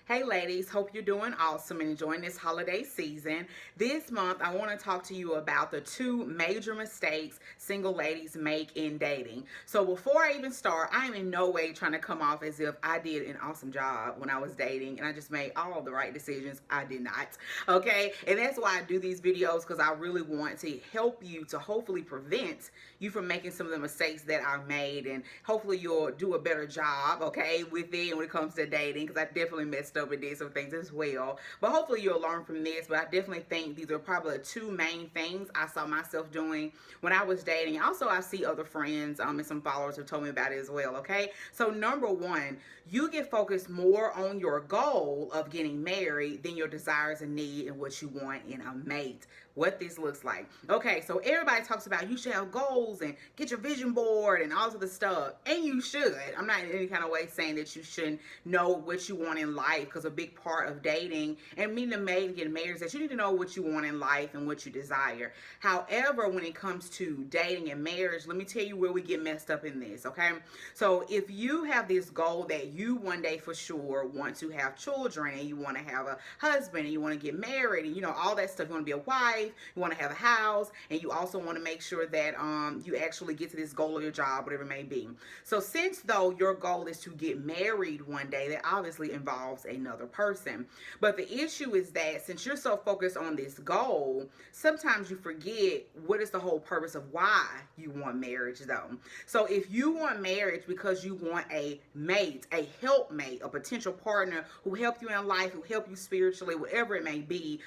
Hey ladies, hope you're doing awesome and enjoying this holiday season. This month, I want to talk to you about the two major mistakes single ladies make in dating. So before I even start, I am in no way trying to come off as if I did an awesome job when I was dating and I just made all the right decisions. I did not. Okay? And that's why I do these videos, because I really want to help you to hopefully prevent you from making some of the mistakes that I made, and hopefully you'll do a better job, okay, with it when it comes to dating, because I definitely messed up and did some things as well. But hopefully you'll learn from this. But I definitely think these are probably the two main things I saw myself doing when I was dating. Also, I see other friends and some followers have told me about it as well, okay? So number one, you get focused more on your goal of getting married than your desires and need and what you want in a mate. What this looks like. Okay, so everybody talks about you should have goals and get your vision board and all of the stuff, and you should. I'm not in any kind of way saying that you shouldn't know what you want in life, because a big part of dating and meeting a mate and getting married is that you need to know what you want in life and what you desire. However, when it comes to dating and marriage, let me tell you where we get messed up in this, okay? So if you have this goal that you one day for sure want to have children and you want to have a husband and you want to get married and all that stuff, you want to be a wife, you want to have a house, and you also want to make sure that you actually get to this goal of your job, whatever it may be. So since though your goal is to get married one day, that obviously involves another person. But the issue is that since you're so focused on this goal, sometimes you forget what is the whole purpose of why you want marriage though. So if you want marriage because you want a mate, a helpmate, a potential partner who help you in life, who help you spiritually, whatever it may be,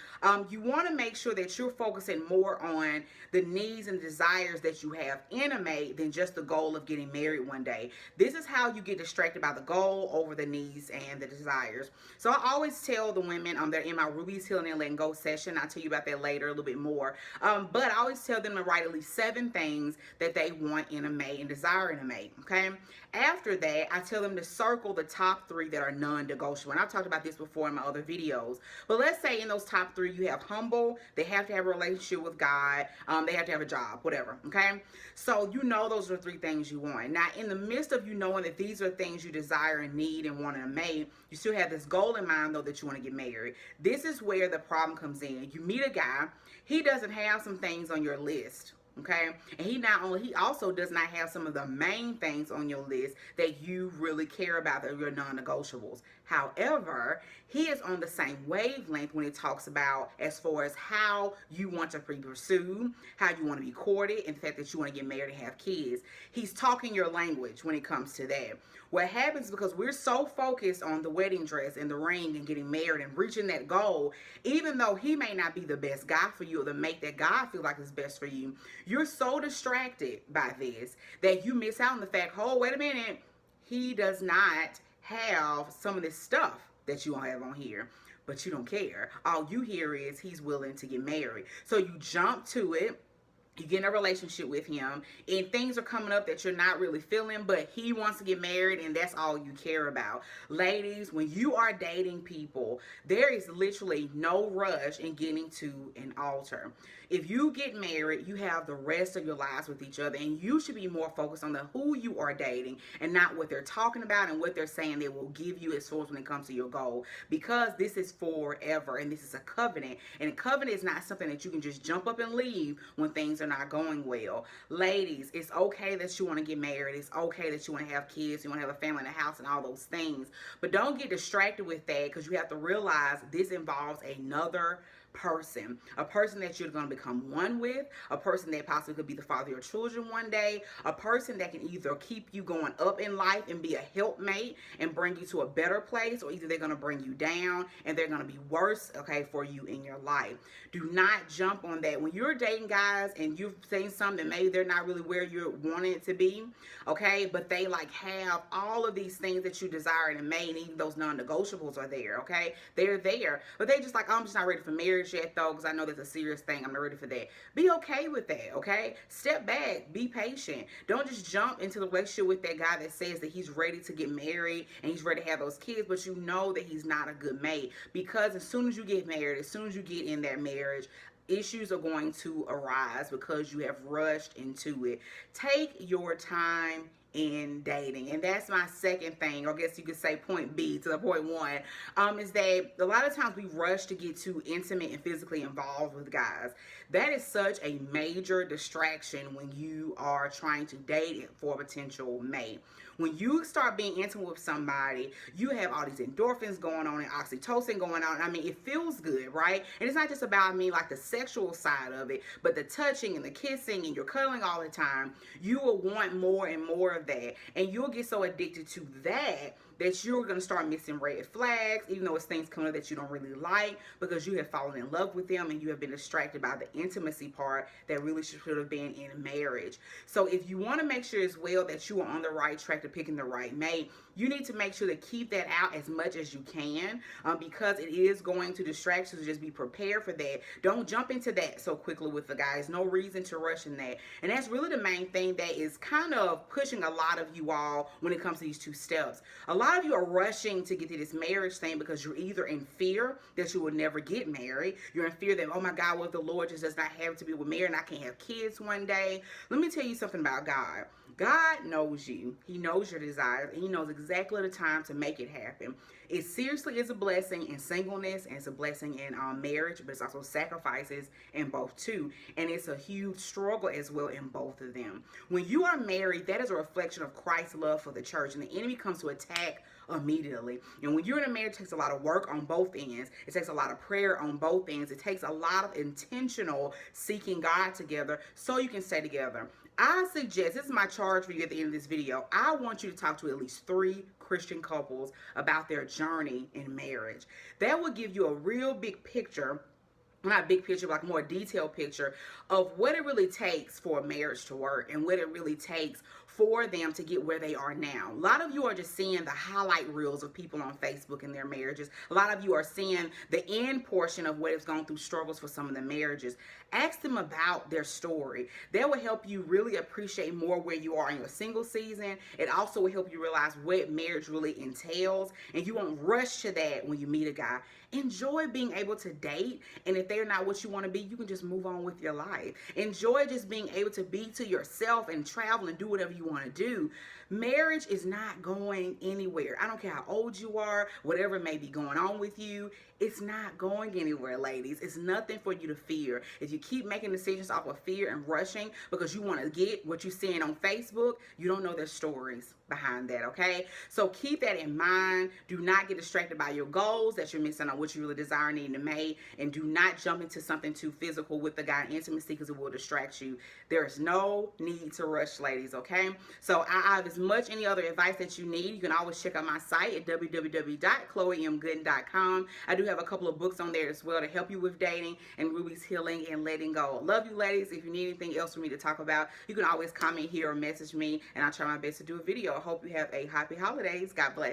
you want to make sure that you're focusing more on the needs and desires that you have in a mate than just the goal of getting married one day. This is how you get distracted by the goal over the needs and the desires. So I always tell the women they're in my Ruby's Healing and Letting Go session. I'll tell you about that later a little bit more. But I always tell them to write at least 7 things that they want in a mate and desire in a mate. Okay. After that, I tell them to circle the top 3 that are non-negotiable. And I've talked about this before in my other videos. But let's say in those top 3 you have humble, they have to have a relationship with God, they have to have a job, whatever, okay? So those are the 3 things you want. Now, in the midst of you knowing that these are things you desire and need and want in a mate, you still have this goal in mind, though, that you want to get married. This is where the problem comes in. You meet a guy, he doesn't have some things on your list. Okay, and he also does not have some of the main things on your list that you really care about, that are your non-negotiables. However, he is on the same wavelength when it talks about as far as how you want to be pursued, how you want to be courted, and the fact that you want to get married and have kids. He's talking your language when it comes to that. What happens, because we're so focused on the wedding dress and the ring and getting married and reaching that goal, even though he may not be the best guy for you or the mate that God feels like is best for you, you're so distracted by this that you miss out on the fact, oh, wait a minute, he does not have some of this stuff that you all have on here, but you don't care. All you hear is he's willing to get married. So you jump to it. You get in a relationship with him and things are coming up that you're not really feeling, but he wants to get married and that's all you care about. Ladies, when you are dating people, there is literally no rush in getting to an altar. If you get married, you have the rest of your lives with each other, and you should be more focused on the who you are dating and not what they're talking about and what they're saying they will give you as far as when it comes to your goal, because this is forever and this is a covenant, and a covenant is not something that you can just jump up and leave when things are not going well. Ladies, it's okay that you want to get married. It's okay that you want to have kids, you want to have a family in a house and all those things, but don't get distracted with that, because you have to realize this involves another person, a person that you're going to become one with, a person that possibly could be the father of your children one day, a person that can either keep you going up in life and be a helpmate and bring you to a better place, or either they're going to bring you down and they're going to be worse, okay, for you in your life. Do not jump on that. When you're dating guys and you've seen something, maybe they're not really where you want it to be, okay, but they like have all of these things that you desire in a mate, and even those non-negotiables are there, okay, they're there, but they just like, oh, I'm just not ready for marriage yet though, because I know that's a serious thing, I'm not ready for that. Be okay with that, okay? Step back, be patient. Don't just jump into the relationship with that guy that says that he's ready to get married and he's ready to have those kids, but you know that he's not a good mate, because as soon as you get married, as soon as you get in that marriage, issues are going to arise because you have rushed into it. Take your time in dating. And that's my second thing, or I guess you could say point B to the point one, is that a lot of times we rush to get too intimate and physically involved with guys. That is such a major distraction when you are trying to date for a potential mate. When you start being intimate with somebody, you have all these endorphins going on and oxytocin going on. I mean, it feels good, right? And it's not just about, like the sexual side of it, but the touching and the kissing and you're cuddling all the time. You will want more and more of that. And you'll get so addicted to that you're going to start missing red flags, even though it's things coming up that you don't really like, because you have fallen in love with them and you have been distracted by the intimacy part that really should have been in marriage. So if you want to make sure as well that you are on the right track to picking the right mate, you need to make sure to keep that out as much as you can, because it is going to distract you. So just be prepared for that. Don't jump into that so quickly with the guys. No reason to rush in that. And that's really the main thing that is kind of pushing a lot of you all when it comes to these two steps. A lot of you are rushing to get to this marriage thing because you're either in fear that you will never get married. You're in fear that, oh my God, what if the Lord just does not have to be with me and I can't have kids one day? Let me tell you something about God. God knows you. He knows your desires, and He knows exactly the time to make it happen. It seriously is a blessing in singleness, and it's a blessing in marriage, but it's also sacrifices in both too. And it's a huge struggle as well in both of them. When you are married, that is a reflection of Christ's love for the church, and the enemy comes to attack immediately. And when you're in a marriage, it takes a lot of work on both ends. It takes a lot of prayer on both ends. It takes a lot of intentional seeking God together so you can stay together. I suggest, this is my charge for you at the end of this video, I want you to talk to at least 3 Christian couples about their journey in marriage. That will give you a real big picture, not big picture, but like more detailed picture of what it really takes for a marriage to work and what it really takes for them to get where they are now. A lot of you are just seeing the highlight reels of people on Facebook and their marriages. A lot of you are seeing the end portion of what has gone through struggles for some of the marriages. Ask them about their story. That will help you really appreciate more where you are in your single season. It also will help you realize what marriage really entails, and you won't rush to that when you meet a guy. Enjoy being able to date, and if they're not what you want to be, you can just move on with your life. Enjoy just being able to be to yourself and travel and do whatever you want to do. Marriage is not going anywhere. I don't care how old you are, whatever may be going on with you, it's not going anywhere, ladies. It's nothing for you to fear. If you keep making decisions off of fear and rushing because you want to get what you're seeing on Facebook, you don't know their stories behind that, okay? So keep that in mind. Do not get distracted by your goals that you're missing on what you really desire and need to make, and do not jump into something too physical with the guy in intimacy because it will distract you. There is no need to rush, ladies, okay? So I have as much any other advice that you need. You can always check out my site at www.chloemgooden.com. I do have a couple of books on there as well to help you with dating and Ruby's healing and letting go. Love you, ladies. If you need anything else for me to talk about, you can always comment here or message me, and I'll try my best to do a video. I hope you have a happy holidays. God bless.